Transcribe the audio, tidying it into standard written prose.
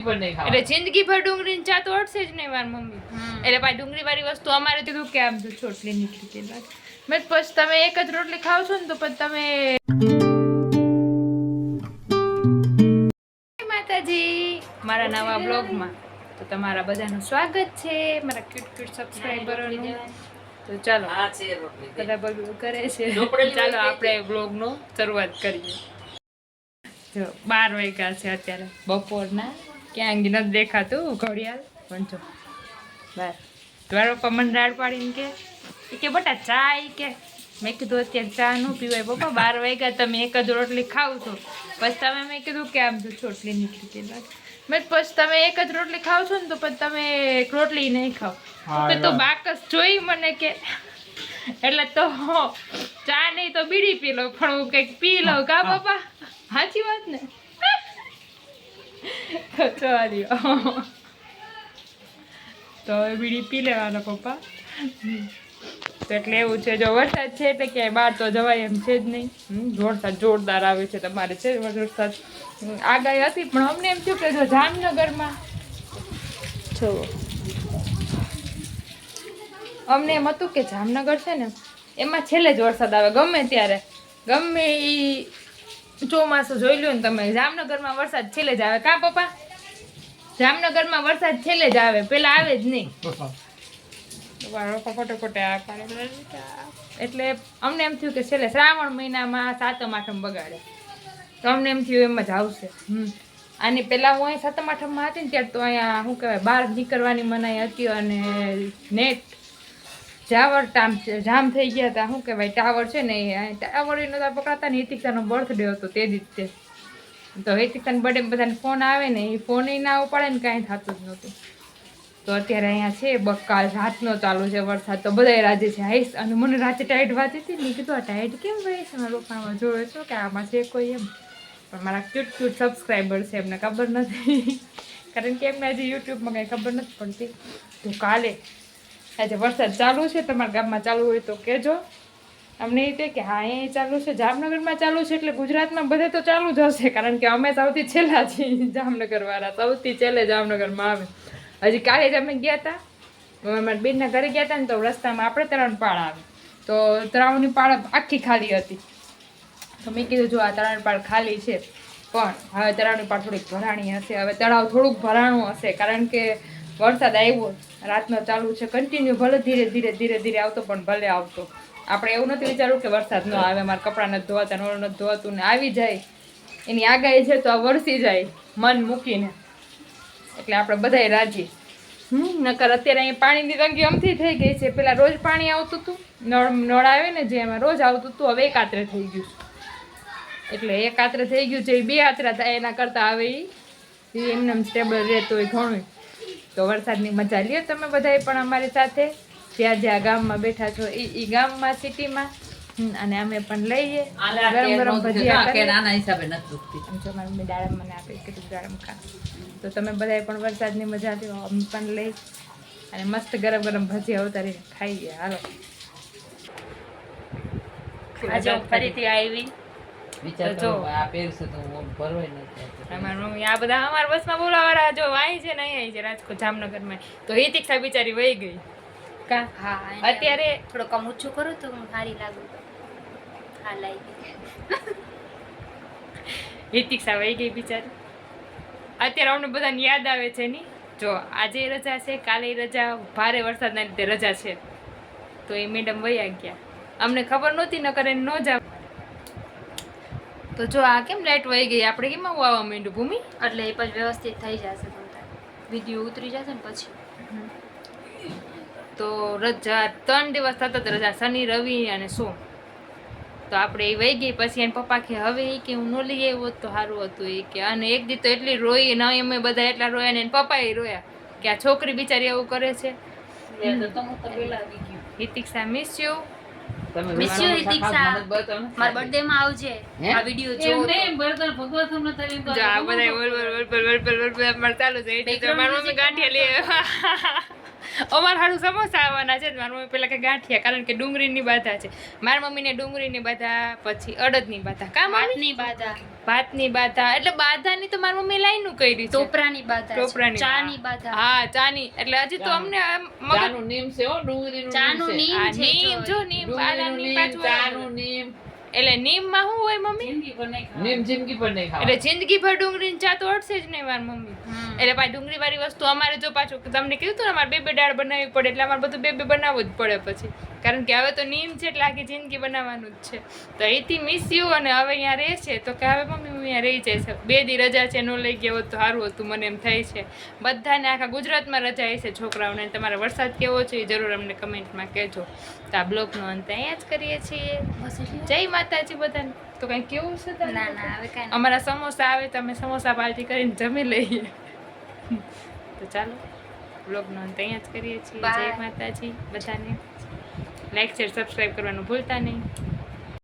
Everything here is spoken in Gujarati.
એટલે જિંદગી ભર ડુંગળીની ચા તો અડશે જ નહીં મારી મમ્મી. એટલે ભાઈ ડુંગળી વાળી વસ્તુ અમારે કીધું કે આમ તો ચોટલી નીકળી ગઈ. મેં પછી તમે એક જ રોટલી ખાવ છો ને તો પછી તમે માતાજી મારા નવા બ્લોગમાં તો તમારા બધાનું સ્વાગત છે, મારા ક્યુટ સબસ્ક્રાઇબરોનું. તો ચાલો બધા બધું કરે છે, ચાલો આપણે બ્લોગનો શરૂઆત કરીએ. જો 12 વાગ્યા છે અત્યારે બપોરના, ક્યાં નથી દેખાતું ઘડિયાળ પણ જો 12. તમારા પપ્પા મને રાડ પાડીને કે બટા ચા કે મેં કીધું અત્યારે ચા ન પીવાય પપ્પા, 12 વાગ્યા તમે એક જ રોટલી ખાવ છો. પછી તમે મેં કીધું કે આમ તો ચોટલી નીકળી ગઈ. મેં પછી તમે એક જ રોટલી ખાવ છો ને તો પછી તમે એક રોટલી નહીં ખાવ તો બાકસ જોઈ મને કે એટલે તો ચા નહીં તો બીડી પી લો, પણ હું કંઈક પી લઉં કા પપ્પા, સાચી વાત ને? તો હવે બીડી પી લેવાનો પપ્પા. તો એટલે એવું છે, જો વરસાદ છે એટલે ક્યાંય બહાર તો જવાય એમ છે જ નહીં. વરસાદ જોરદાર આવે છે, તમારે છે વરસાદ આગાહી હતી પણ અમને એમ થયું કે જો જામનગરમાં જો અમને એમ હતું કે જામનગર છે ને એમાં છેલ્લે જ વરસાદ આવે ગમે ત્યારે, ગમે એ ચોમાસું જોઈ લો ને તમે, જામનગરમાં વરસાદ છેલ્લે જ આવે કા પપ્પા? જામનગરમાં વરસાદ છેલ્લે જ આવે, પેલા આવે જ નહીં. એટલે અમને એમ થયું કે છેલ્લે શ્રાવણ મહિનામાં સાતમ આઠમ બગાડે તો અમને એમ થયું એમ જ આવશે. આની પહેલાં હું અહીં સાતમ આઠમમાં હતી ને ત્યારે તો અહીંયા શું કહેવાય બહાર નીકળવાની મનાઈ હતી અને નેટ જામ થઈ ગયા હતા. શું કહેવાય ટાવર છે ને એ ટાવર એ નહોતા પકડાતા ને. હિતિક્ષાનો બર્થડે હતો તે દિવસે, તો હિતિક્ષાના બર્થડે બધાને ફોન આવે ને એ ફોન ના ઉપાડે ને કાંઈ થતું જ નહોતું. તો અત્યારે અહીંયા છે બકાલ રાતનો ચાલુ છે વરસાદ, તો બધાય રાજે છે આઈશ. અને મને રાતે ટાઈટ વાંચી હતી ને કીધું આ ટાઈટ કેમ રહે છે મારા પપ્પામાં જોવે છો કે આમાં છે કોઈ એમ, પણ મારા ક્યુટ સબસ્ક્રાઈબર છે એમને ખબર નથી કારણ કે એમને હજી યુટ્યુબમાં કંઈ ખબર નથી પડતી. તો કાલે આજે વરસાદ ચાલુ છે, તમારા ગામમાં ચાલુ હોય તો કહેજો અમને. એ કે હા અહીંયા ચાલુ છે, જામનગરમાં ચાલુ છે એટલે ગુજરાતમાં બધે તો ચાલુ જ હશે, કારણ કે અમે સૌથી છેલ્લા છીએ જામનગરવાળા, સૌથી છેલ્લે જામનગરમાં આવે. હજી કાલે જ અમે ગયા હતા મારા બેનના ઘરે ગયા હતા ને તો રસ્તામાં આપણે તરણપાળ આવે તો તળાવની પાળ આખી ખાલી હતી. તો મેં કીધું જો આ તરણપાળ ખાલી છે પણ હવે તળાવની પાળ થોડીક ભરાણી હશે, હવે તળાવ થોડુંક ભરાણું હશે કારણ કે વરસાદ આવ્યો રાતનો ચાલુ છે કન્ટિન્યુ, ભલે ધીરે ધીરે આવતો પણ ભલે આવતો. આપણે એવું નથી વિચારવું કે વરસાદ ન આવે, મારા કપડાં નથી ધોવાતા, નળ નથી ધોવાતું ને આવી જાય એની આગાહી છે તો આ વરસી જાય મન મૂકીને, એટલે આપણે બધાય રાજી. નકર અત્યારે અહીં પાણીની તંગી અમથી થઈ ગઈ છે. પેલા રોજ પાણી આવતું હતું, નળ આવે ને જે એમાં રોજ આવતું હતું, હવે એકાત્રે થઈ ગયું. એટલે એકાત્રે થઈ ગયું છે, 2 આત્રા થાય એના કરતાં હવે એ એમને સ્ટેબલ રહેતું હોય ઘણું. તો વરસાદની મજા લ્યો તમે બધાય પણ અમારી સાથે, જ્યાં ગામમાં બેઠા છો એ ગામમાં સિટીમાં, અને અમે પણ લઈએ ગરમ ભજીયા નાના હિસાબે નથી મારી દાડમ મને આપે કેટલું દાડમ ખા. તો તમે બધાય પણ વરસાદની મજા લ્યો, અમે પણ લઈ અને મસ્ત ગરમ ભજીયા ઉતારીને ખાઈએ. હાલો આજે ફરીથી આવી જો અમારી મમ્મી આ બધા અમારા બસમાં બોલાવાળા જો અહીં છે ને અહીં છે રાજકોટ જામનગરમાં. તો હિતિક્ષા બિચારી વહી ગઈ કા? હા અત્યારે થોડો કમ ઊંચું કરું તો હું સારી લાગુ. હા લાગી હિતિક્ષા વહી ગઈ બિચારી. અત્યારે અમને બધાને યાદ આવે છે ની, જો આજે રજા છે, કાલે રજા, ભારે વરસાદના લીધે રજા છે તો એ મેડમ વયા ગયા. અમને ખબર નહોતી ન કરે ન જાવ. તો જો આ કેમ લાઈટ વહી ગઈ, આપણે કેમ આવું આવવા માંડ્યું ભૂમિ, એટલે એ પછી વ્યવસ્થિત થઈ જશે, વિડીયો ઉતરી જશે ને પછી. તો રજા 3 દિવસ સતત રજા, શનિ રવિ અને સોમ. તો આપણે એ વહી ગઈ. પછી એને પપ્પા કે હવે એ કે હું ન લઈ આવ્યો હોત તો સારું હતું એ કે. અને એક દી તો એટલી રોઈ ને અમે બધા એટલા રોયા ને પપ્પા એ રોયા કે આ છોકરી બિચારી એવું કરે છે. હિતિક્ષા મિસ યુ. મિસ યુ હિતિક્ષા, મારા બર્થડે માં આવજે, આ વિડિયો જો. એમ બર્થડે ભગવાન ન થાય તો આ બધા વલ ચાલુ છે. એટલે મારી મમ્મી ગાંઠિયા લે અમારા હારું સમોસા આવવાના છે. મારી મમ્મી પેલા કે ગાંઠિયા, કારણ કે ડુંગળીની બાધા છે. મારી મમ્મીને ડુંગળીની બાધા, પછી અડદની બાધા, કામ ભાતની બાધા, ભાતની બાધા, એટલે બાધાની તો મારી મમ્મી લાઈનું કરી છે. ટોપરાની બાધા, ટોપરાની, ચાની બાધા. હા ચાની, એટલે હજી તો અમને ચાનું નીમ છે હો, ડુંગળીનું ચાનું નીમ છે. નીમ છે. નીમ જો નીમ ડુંગળીનું બાદાની નીમ, પાછું ચાનું નીમ. એટલે નીમમાં શું હોય મમ્મી? જિંદગી પર નહીં ખાવા. નીમ જિંદગી પર નહીં એટલે ખાવા. જિંદગીભર ડુંગળીની ચા તો અડશે જ નહીં મારી મમ્મી. હમ. એટલે પાછી ડુંગળી વાળી વસ્તુ અમારે જો પાછું તમને કીધું હતું ને, અમારે બે દાળ બનાવવી પડે, એટલે અમારે બધું બે બનાવવું જ પડે પછી, કારણ કે હવે તો નીમ છે એટલે આખી જિંદગી બનાવવાનું જ છે. તો એથી મિસ યુ, અને હવે અહીંયા રહે છે તો કે હવે મમ્મી હું અહીંયા રહી જાય છે. 2 દી રજા છે, ન લઈ ગયા હોત તો સારું હતું, મને એમ થાય છે. બધાને આખા ગુજરાતમાં રજા હશે છોકરાઓને. તમારે વરસાદ કેવો છે એ જરૂર અમને કમેન્ટમાં કહેજો. તો આ બ્લોગનો અંત અહીંયા જ કરીએ છીએ. બસ એટલું? જય માતાજી બધાને. તો કંઈ કેવું છે તારે? ના ના હવે કાંઈ અમારા સમોસા આવે તો અમે સમોસા પાર્ટી કરીને જમી લઈએ. તો ચાલો બ્લોગનો અંત અહીંયા જ કરીએ છીએ. જય Bye. માતાજી બધાને. લાઈક શેર સબસ્ક્રાઈબ કરવાનું ભૂલતા નહીં.